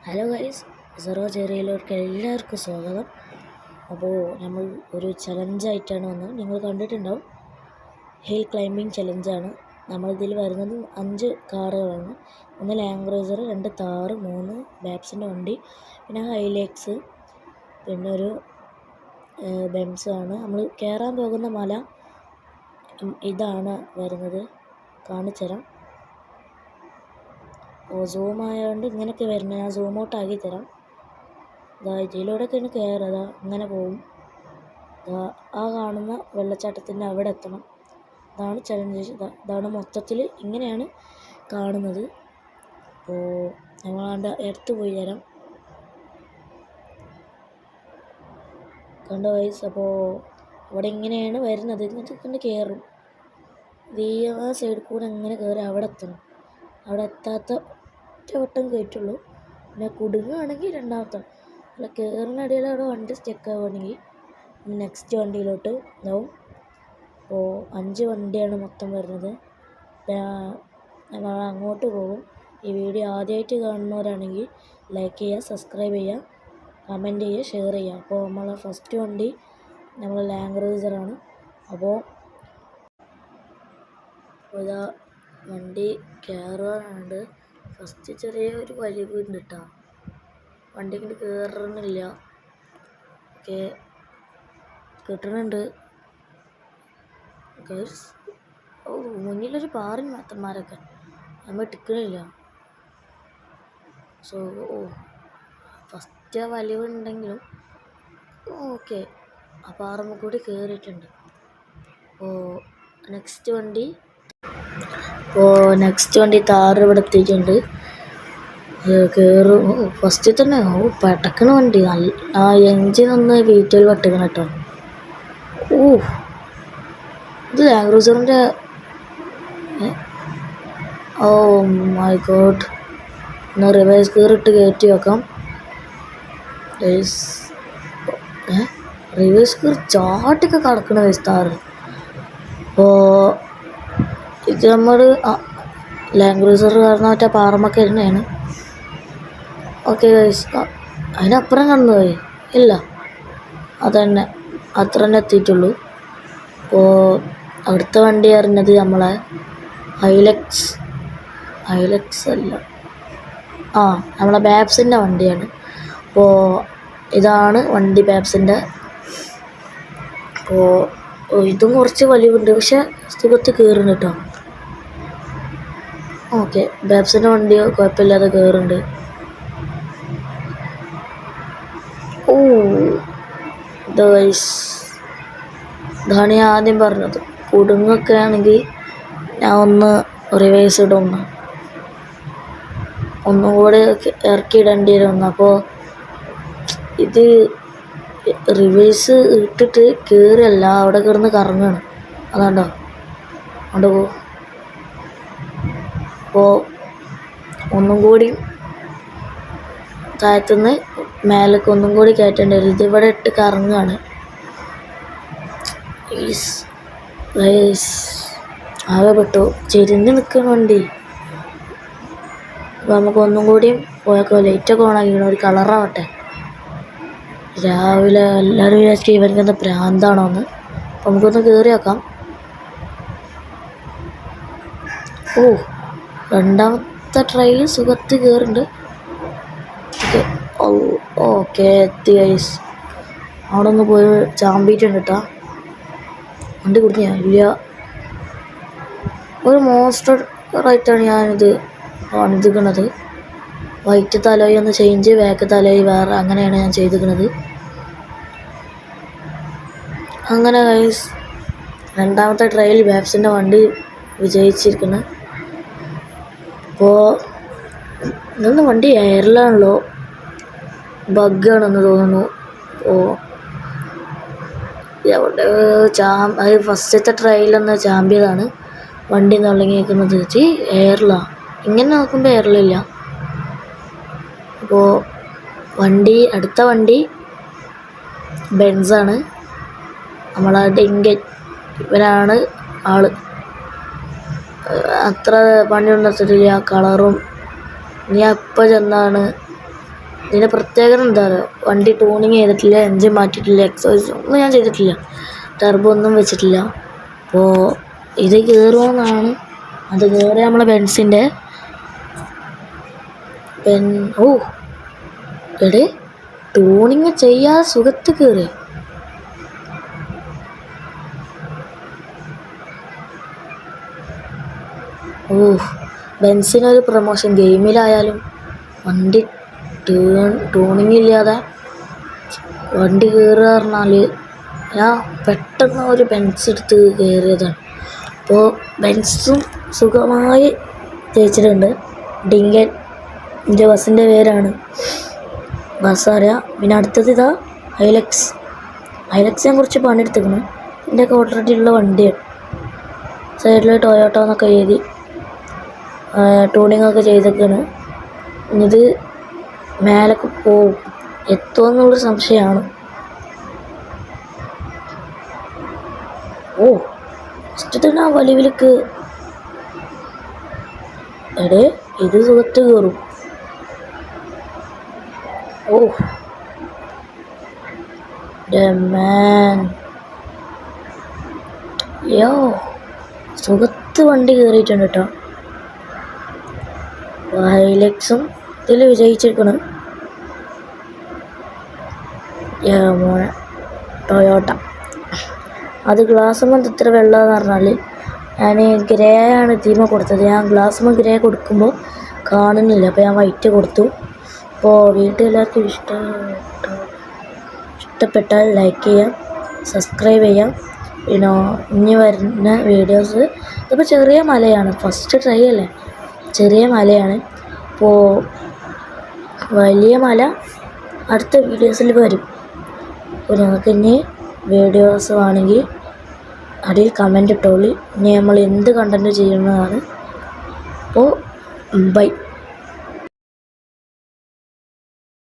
Hello guys, zero ചെറിയയിലേക്ക് എല്ലാവർക്കും സ്വാഗതം. അപ്പോൾ നമ്മൾ ഒരു ചലഞ്ചായിട്ടാണ് വന്നത്. നിങ്ങൾ കണ്ടിട്ടുണ്ടാവും, ഹിൽ ക്ലൈമ്പിംഗ് ചലഞ്ചാണ്. നമ്മളിതിൽ വരുന്നത് 5 കാറുകളാണ്. 1 ലാൻഡ് ക്രൂസർ, 2 താർ, 3 ബാപ്സിൻ്റെ വണ്ടി, പിന്നെ ഹൈലേക്സ്, പിന്നെ ഒരു ബെൻസാണ്. നമ്മൾ കയറാൻ പോകുന്ന മല ഇതാണ് വരുന്നത്. കാണിച്ചുതരാം. സൂം ആയതുകൊണ്ട് ഇങ്ങനെയൊക്കെ വരുന്നത്. ഞാൻ സൂം ഔട്ട് ആക്കി തരാം. ഇതിലൂടെയൊക്കെയാണ് കയറുക. ഇങ്ങനെ പോവും. ആ കാണുന്ന വെള്ളച്ചാട്ടത്തിൻ്റെ അവിടെ എത്തണം. ഇതാണ് ചലഞ്ച്. ഇതാണ് മൊത്തത്തിൽ ഇങ്ങനെയാണ് കാണുന്നത്. അപ്പോൾ നമ്മളാണ്ട് എടുത്ത് പോയി തരാം. കണ്ടോ വയസ്സ്? അപ്പോൾ അവിടെ ഇങ്ങനെയാണ് വരുന്നത്. ഇങ്ങനത്തെ കയറും. ആ സൈഡിൽ കൂടെ എങ്ങനെ കയറി അവിടെ എത്തണം. അവിടെ എത്താത്ത ഒറ്റവട്ടം കയറ്റുള്ളൂ. പിന്നെ കുടുങ്ങുകയാണെങ്കിൽ രണ്ടാമത്തെ അല്ല, കയറുന്ന അടിയിൽ അവിടെ വണ്ടി സ്റ്റക്ക് ആവുകയാണെങ്കിൽ നെക്സ്റ്റ് വണ്ടിയിലോട്ട് ഇതാവും. അപ്പോൾ 5 വണ്ടിയാണ് മൊത്തം വരുന്നത്. നമ്മൾ അങ്ങോട്ട് പോകും. ഈ വീഡിയോ ആദ്യമായിട്ട് കാണുന്നവരാണെങ്കിൽ ലൈക്ക് ചെയ്യുക, സബ്സ്ക്രൈബ് ചെയ്യുക, കമൻറ്റ് ചെയ്യുക, ഷെയർ ചെയ്യുക. അപ്പോൾ നമ്മളെ ഫസ്റ്റ് വണ്ടി നമ്മൾ ലാൻഡ് ക്രൂസറാണ്. അപ്പോൾ ഇതാ വണ്ടി കയറാനുണ്ട്. ഫസ്റ്റ് ചെറിയൊരു വലിവുണ്ട് കേട്ടോ. വണ്ടി ഇങ്ങോട്ട് കയറണില്ല. ഓക്കെ, കിട്ടണുണ്ട്. മുന്നിലൊരു പാറിൻ മാത്തന്മാരൊക്കെ നമ്മൾ ടിക്കണില്ല. ഫസ്റ്റ് ആ വലിവുണ്ടെങ്കിലും ഓക്കെ, ആ പാറമ്മ കൂടി കയറിയിട്ടുണ്ട്. നെക്സ്റ്റ് വണ്ടി താറ് ഇവിടെ എത്തിയിട്ടുണ്ട്. കയറും. ഫസ്റ്റിൽ തന്നെ പെട്ടക്കണ വണ്ടി. ആ എൻജിൻ ഒന്ന് വീട്ടിൽ പെട്ടക്കണം കേട്ടോ. ഇത് ലാൻഡ് ക്രൂസറിൻ്റെ മൈ ഗോഡ്. എന്നാൽ റിവേഴ്സ് ഗിയർ ഇട്ട് കയറ്റി വെക്കാം. റിവേഴ്സ് ഗിയർ ചാട്ടൊക്കെ കടക്കണ താറ്. അപ്പോൾ ഇത് നമ്മൾ ലാൻഡ് ക്രൂസർ കാരണം മറ്റേ പാറമൊക്കെ തന്നെയാണ്. ഓക്കെ ഗൈസ്, അതിനപ്പുറം കടന്നുപോയി ഇല്ല, അതന്നെ അത്ര തന്നെ എത്തിയിട്ടുള്ളൂ. അപ്പോൾ അടുത്ത വണ്ടി അറിഞ്ഞത് നമ്മളെ ഹൈലക്സ് അല്ല, നമ്മളെ ബാപ്സിൻ്റെ വണ്ടിയാണ്. അപ്പോൾ ഇതാണ് വണ്ടി ബാപ്സിൻ്റെ. അപ്പോൾ ഇതും കുറച്ച് വലിവുണ്ട്, പക്ഷെ സുഖത്ത് കയറുന്നുണ്ട് കേട്ടോ. ഓക്കെ, ബാപ്സിൻ്റെ വണ്ടി കുഴപ്പമില്ലാതെ കയറുന്നുണ്ട്. ഇതാണ് ഞാൻ ആദ്യം പറഞ്ഞത്. കുടുങ്ങൊക്കെ ആണെങ്കിൽ ഞാൻ ഒന്ന് റിവേഴ്സ് ഇടുന്നു, ഒന്നും കൂടെ ഇറക്കിയിടേണ്ടി വരും. അപ്പോൾ ഇത് റിവേഴ്സ് ഇട്ടിട്ട് കയറിയല്ല, അവിടെ കിടന്ന് കറങ്ങാണ്. അതാണ്ടോ അവിടെ പോകും. അപ്പോൾ ഒന്നും കൂടി താഴത്തുനിന്ന് മേലേക്ക് ഒന്നും കൂടി കയറ്റേണ്ടി വരും. ഇതിവിടെ ഇട്ട് കറങ്ങുകയാണ്. ആകെ പെട്ടു. ചെരിഞ്ഞ് നിൽക്കണ വണ്ടി. അപ്പോൾ നമുക്ക് ഒന്നും കൂടിയും പോയേക്കോ. ലൈറ്റൊക്കെ ഓണാക്കിക്കണം, ഒരു കളറാവട്ടെ. രാവിലെ എല്ലാവരും വിചാരിക്കും ഇവർക്ക് എന്താ ഭ്രാന്താണോ എന്ന്. അപ്പോൾ നമുക്കൊന്ന് കയറി വെക്കാം. രണ്ടാമത്തെ ട്രയൽ സുഖത്ത് കയറുന്നുണ്ട്. ഓക്കെ, എത്തി ഗൈസ്. അവിടെ ഒന്ന് പോയി ചാമ്പിയിട്ടുണ്ട് കേട്ടോ. വണ്ടി കുടിഞ്ഞ ഇല്ല. ഒരു മോസ്റ്ററായിട്ടാണ് ഞാനിത് പണിതിക്കണത്. വൈറ്റ് തലയി ഒന്ന് ചേഞ്ച്, ബാക്ക് തലയി വേറെ, അങ്ങനെയാണ് ഞാൻ ചെയ്തിരിക്കുന്നത്. അങ്ങനെ ഗൈസ്, രണ്ടാമത്തെ ട്രയൽ ബാപ്സിൻ്റെ വണ്ടി വിജയിച്ചിരിക്കുന്നത്. അപ്പോൾ ഇതൊന്ന് വണ്ടി എയറിലാണല്ലോ, ബഗ്ഗാണെന്ന് തോന്നുന്നു. എവിടെ അത് ഫസ്റ്റത്തെ ട്രയലൊന്ന് ചാമ്പിയതാണ്. വണ്ടി തുടങ്ങിയിരിക്കുന്നത് എയറിലാണ്. ഇങ്ങനെ നോക്കുമ്പോൾ എയറിലില്ല. അപ്പോൾ അടുത്ത വണ്ടി ബെൻസാണ്. നമ്മളെ ഡിങ്കൻ ഇവനാണ് ആള്. അത്ര പണിയൊന്നും എടുത്തിട്ടില്ല. കളറും ഇനി അപ്പം ചെന്നാണ് ഇതിൻ്റെ പ്രത്യേകത എന്താ പറയുക, വണ്ടി ട്യൂണിങ് ചെയ്തിട്ടില്ല, എൻജിൻ മാറ്റിയിട്ടില്ല, എക്സോസ് ഒന്നും ഞാൻ ചെയ്തിട്ടില്ല, ടർബോ ഒന്നും വെച്ചിട്ടില്ല. അപ്പോൾ ഇത് കയറുമെന്നാണ്. അത് കയറി നമ്മളെ ബെൻസിൻ്റെ ഓ എടേ ട്യൂണിങ് ചെയ്യാതെ സുഖത്ത് കയറി. ബെൻസിനൊരു പ്രൊമോഷൻ. ഗെയിമിലായാലും വണ്ടി ട്യൂണിങ് ഇല്ലാതെ വണ്ടി കയറുക പറഞ്ഞാൽ ഞാൻ പെട്ടെന്ന് ഒരു ബെൻസ് എടുത്ത് കയറിയതാണ്. അപ്പോൾ ബെൻസും സുഖമായി ജയിച്ചിട്ടുണ്ട്. ഡിങ്കൻ എൻ്റെ ബസ്സിൻ്റെ പേരാണ്, ബസ് അറിയാം. പിന്നെ അടുത്തത് ഇതാ ഹൈലക്സ് ഞാൻ കുറച്ച് പണിയെടുത്തേക്കണം. ഇതിൻ്റെയൊക്കെ ഓൾറെഡി ഉള്ള വണ്ടിയാണ്. സൈഡിൽ ടൊയോട്ട എന്നൊക്കെ എഴുതി ട്യൂണിങ്ങൊക്കെ ചെയ്തേക്കാണ്. ഇത് മേലൊക്കെ പോവും, എത്തുമെന്നുള്ളൊരു സംശയമാണ്. ഫസ്റ്റ് തന്നെ ആ വലിവിലേക്ക് എടേ ഇത് സുഖത്ത് കയറും. സുഖത്ത് വണ്ടി കയറിയിട്ടുണ്ട് കേട്ടോ. ഹൈലക്സും ഇതിൽ വിജയിച്ചിരിക്കണം. മോനെ ടൊയോട്ട അത് ഗ്ലാസ്സുമ്പോൾ ഇത്ര വെള്ളമെന്ന് പറഞ്ഞാൽ ഞാൻ ഗ്രേ ആണ് തീമ കൊടുത്തത്. ഞാൻ ഗ്ലാസ്സുമ്പോൾ ഗ്രേ കൊടുക്കുമ്പോൾ കാണുന്നില്ല, അപ്പോൾ ഞാൻ വൈറ്റ് കൊടുത്തു. അപ്പോൾ വീട്ടിലെല്ലാവർക്കും ഇഷ്ടപ്പെട്ടാൽ ലൈക്ക് ചെയ്യാം, സബ്സ്ക്രൈബ് ചെയ്യാം. പിന്നെ ഇനി വരുന്ന വീഡിയോസ് ഇതിപ്പോൾ ചെറിയ മലയാണ്, ഫസ്റ്റ് ട്രൈ അല്ലേ, ചെറിയ മലയാണ്. അപ്പോൾ വലിയ മല അടുത്ത വീഡിയോസിൽ വരും. അപ്പോൾ ഞങ്ങൾക്ക് ഇനി വീഡിയോസ് വേണമെങ്കിൽ അടിയിൽ കമൻറ്റ് ഇട്ടോളി. ഇനി നമ്മൾ എന്ത് കണ്ടൻറ്റ് ചെയ്യുന്നതാണ്. അപ്പോൾ ബൈ.